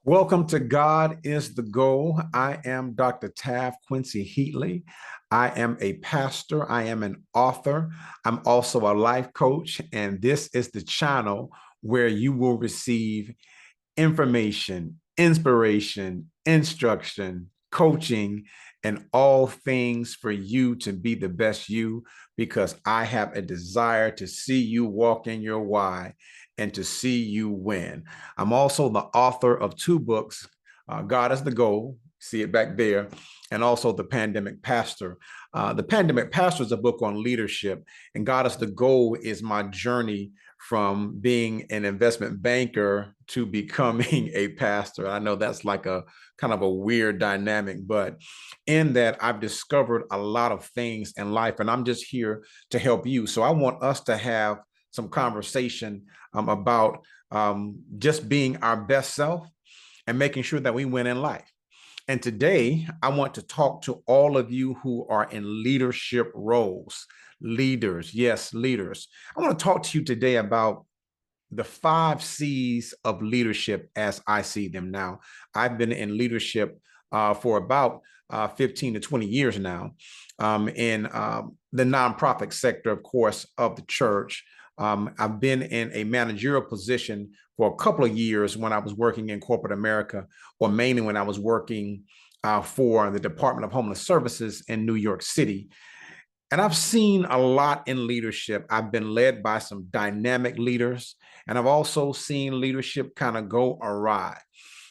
Welcome to God is the Goal. I am Dr. Taft Quincey Heatley. I am a pastor. I am an author. I'm also a life coach. And this is the channel where you will receive information, inspiration, instruction, coaching, and all things for you to be the best you, because I have a desire to see you walk in your why and to see you win. I'm also the author of two books, God is the Goal, see it back there, and also The Pandemic Pastor. The Pandemic Pastor is a book on leadership, and God is the Goal is my journey from being an investment banker to becoming a pastor. I know that's like a kind of a weird dynamic, but in that I've discovered a lot of things in life, and I'm just here to help you. So I want us to have some conversation about just being our best self and making sure that we win in life. And today, I want to talk to all of you who are in leadership roles. Leaders, yes, leaders. I want to talk to you today about the 5 C's of leadership as I see them now. I've been in leadership for about 15 to 20 years now in the nonprofit sector, of course, of the church. I've been in a managerial position for a couple of years when I was working in corporate America, or mainly when I was working for the Department of Homeless Services in New York City. And I've seen a lot in leadership. I've been led by some dynamic leaders, and I've also seen leadership kind of go awry.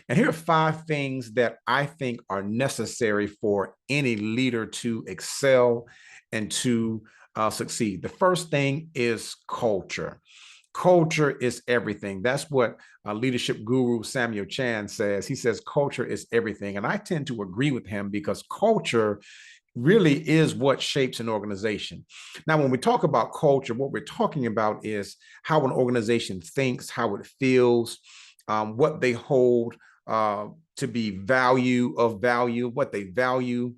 And here are 5 things that I think are necessary for any leader to excel and to succeed. The first thing is culture. Culture is everything. That's what leadership guru Samuel Chan says. He says culture is everything. And I tend to agree with him because culture really is what shapes an organization. Now, when we talk about culture, what we're talking about is how an organization thinks, how it feels, what they hold to be value, what they value,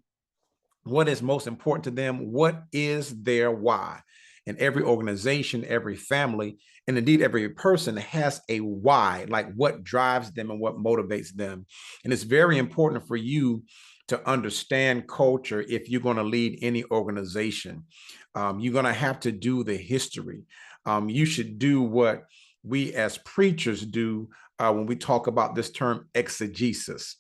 what is most important to them, what is their why. And every organization, every family, and indeed every person has a why, like what drives them and what motivates them. And it's very important for you to understand culture if you're going to lead any organization. You're going to have to do the history. You should do what we as preachers do when we talk about this term exegesis.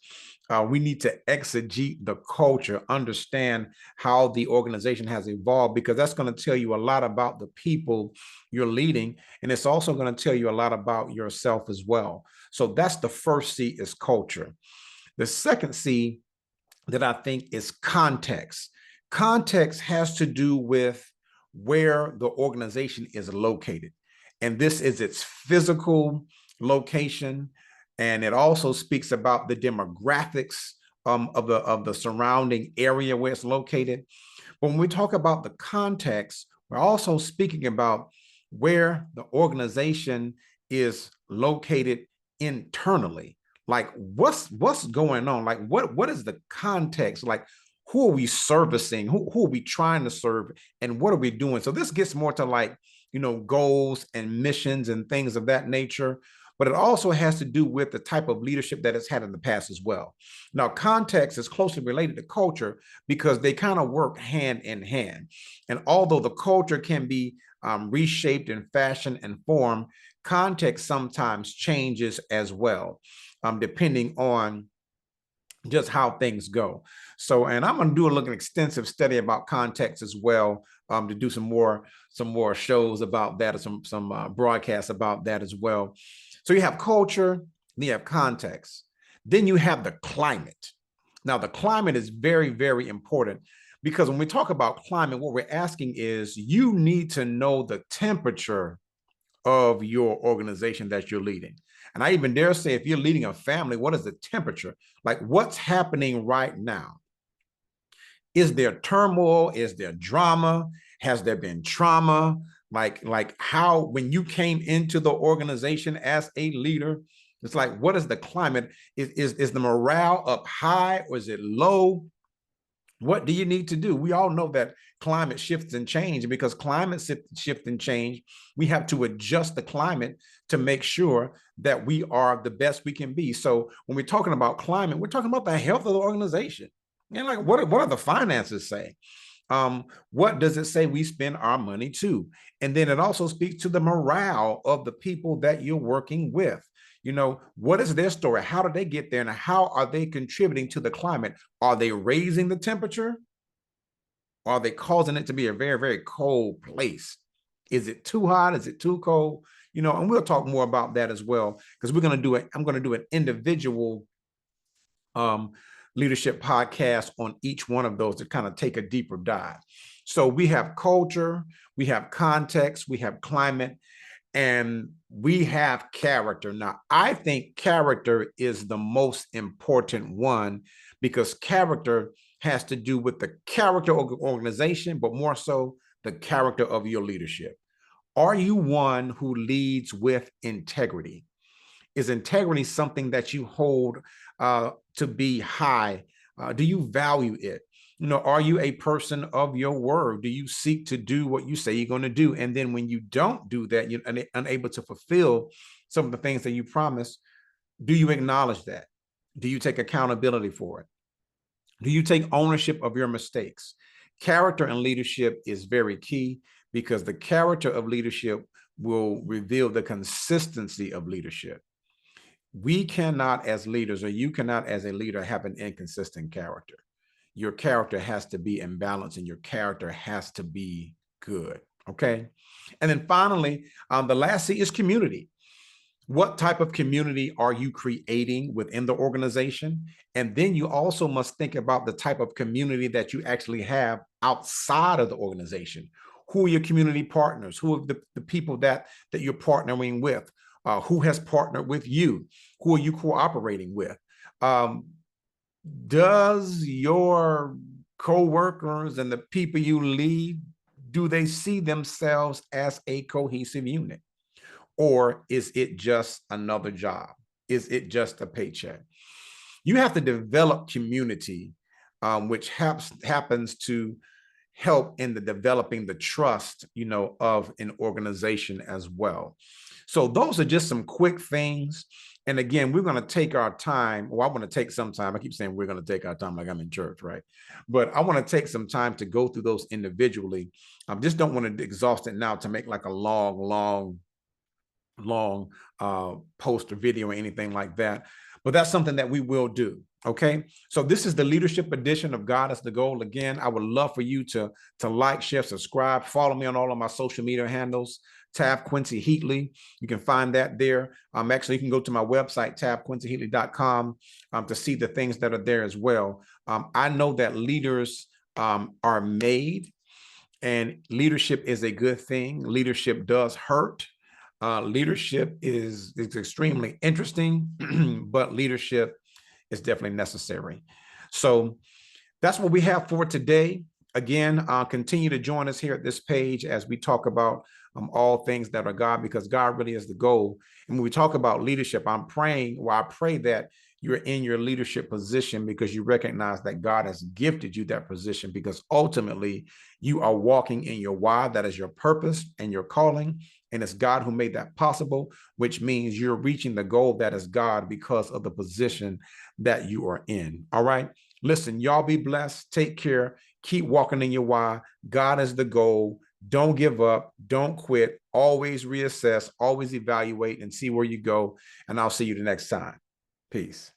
We need to exegete the culture, understand how the organization has evolved, because that's going to tell you a lot about the people you're leading. And it's also going to tell you a lot about yourself as well. So that's the first C, is culture. The second C that I think is context. Context has to do with where the organization is located. And this is its physical location. And it also speaks about the demographics of the surrounding area where it's located. But when we talk about the context, we're also speaking about where the organization is located internally. Like what's going on? Like what is the context? Like who are we servicing? Who are we trying to serve? And what are we doing? So this gets more to like, goals and missions and things of that nature. But it also has to do with the type of leadership that it's had in the past as well. Now, context is closely related to culture because they kind of work hand in hand. And although the culture can be reshaped and fashioned and formed, context sometimes changes as well, depending on just how things go. So, and I'm going to do an extensive study about context as well, to do some more shows about that, or some broadcasts about that as well. So you have culture, then you have context, then you have the climate. Now, the climate is very, very important because when we talk about climate, what we're asking is you need to know the temperature of your organization that you're leading. And I even dare say, if you're leading a family, what is the temperature? Like what's happening right now? Is there turmoil? Is there drama? Has there been trauma? Like how, when you came into the organization as a leader, it's like, what is the climate? Is the morale up high or is it low? What do you need to do? We all know that climate shifts and change, and because climate shift and change, we have to adjust the climate to make sure that we are the best we can be. So when we're talking about climate, we're talking about the health of the organization. And like, what are the finances saying? What does it say we spend our money to? And then it also speaks to the morale of the people that you're working with. You know, what is their story? How did they get there? And how are they contributing to the climate? Are they raising the temperature? Are they causing it to be a very, very cold place? Is it too hot? Is it too cold? You know, and we'll talk more about that as well, because we're going to do it. I'm going to do an individual um, leadership podcast on each one of those to kind of take a deeper dive. So we have culture, we have context, we have climate, and we have character. Now, I think character is the most important one, because character has to do with the character of the organization, but more so the character of your leadership. Are you one who leads with integrity? Is integrity something that you hold to be high? Do you value it? You know, are you a person of your word? Do you seek to do what you say you're going to do? And then when you don't do that, you're unable to fulfill some of the things that you promised. Do you acknowledge that? Do you take accountability for it? Do you take ownership of your mistakes? Character and leadership is very key, because the character of leadership will reveal the consistency of leadership. We cannot, as leaders, or you cannot as a leader, have an inconsistent character. Your character has to be in balance, and your character has to be good. Okay. And then finally, the last C is community. What type of community are you creating within the organization? And then you also must think about the type of community that you actually have outside of the organization. Who are your community partners? Who are the people that you're partnering with? Who has partnered with you? Who are you cooperating with? Does your co-workers and the people you lead, do they see themselves as a cohesive unit? Or is it just another job? Is it just a paycheck? You have to develop community, which happens to help in the developing the trust, you know, of an organization as well. So those are just some quick things. And again, we're going to take our time. Well, I want to take some time. I keep saying we're going to take our time like I'm in church, right? But I want to take some time to go through those individually. I just don't want to exhaust it now to make like a long post or video or anything like that. But that's something that we will do. Okay. So this is the leadership edition of God is the Goal. Again, I would love for you to like, share, subscribe, follow me on all of my social media handles. Taft Quincey Heatley. You can find that there. Actually, you can go to my website, taftquinceyheatley.com, to see the things that are there as well. I know that leaders are made, and leadership is a good thing. Leadership does hurt. Leadership is extremely interesting, but leadership is definitely necessary. So that's what we have for today. Again, continue to join us here at this page as we talk about all things that are God, because God really is the goal. And when we talk about leadership, I'm praying, or I pray that you're in your leadership position because you recognize that God has gifted you that position, because ultimately you are walking in your why, that is your purpose and your calling. And it's God who made that possible, which means you're reaching the goal that is God because of the position that you are in. All right. Listen, y'all be blessed. Take care. Keep walking in your why. God is the goal. Don't give up. Don't quit. Always reassess, always evaluate, and see where you go. And I'll see you the next time. Peace.